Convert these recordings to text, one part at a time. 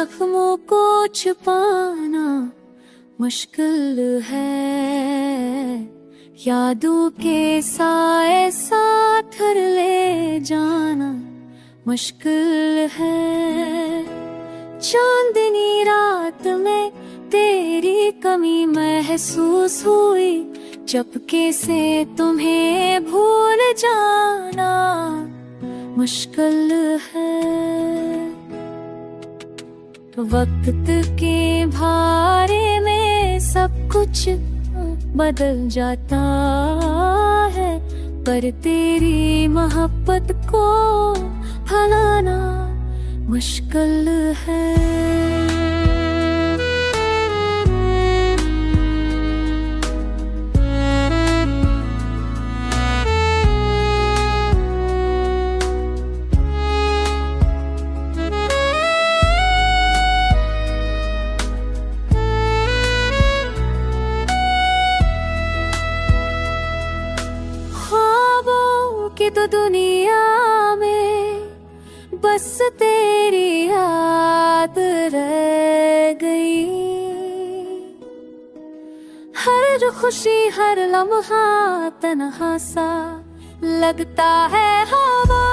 जख्मों को छुपाना मुश्किल है, यादों के साए साथ ले जाना मुश्किल है। चांदनी रात में तेरी कमी महसूस हुई, चुपके से तुम्हें भूल जाना मुश्किल है। वक्त के भारे में सब कुछ बदल जाता है, पर तेरी मोहब्बत को भुलाना मुश्किल है। कि तो दुनिया में बस तेरी याद रह गई, हर खुशी हर लम्हा तन्हा सा लगता है। हवा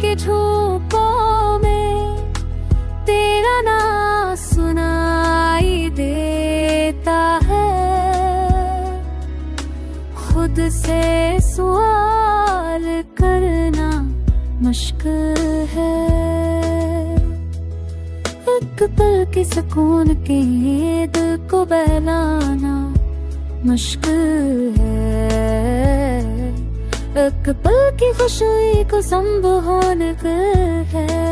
के झोंकों में तेरा नाम सुनाई देता है, खुद से सवाल करना मुश्किल है। एक पल के सुकून के दिल को बहलाना मुश्किल है, एक पल की खुशी को संभालना है।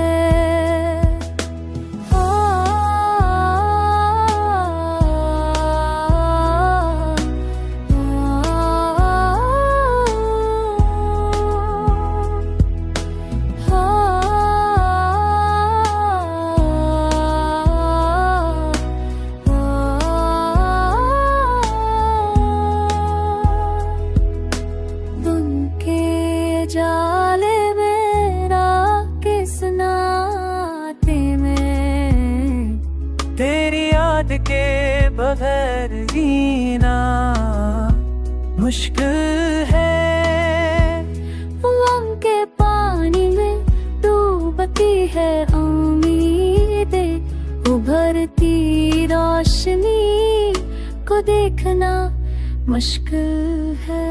जाले मेरा किस नाते में, तेरी याद के बगैर जीना मुश्किल है। गम के पानी में डूबती है उम्मीदें, उभरती रोशनी को देखना मुश्किल है।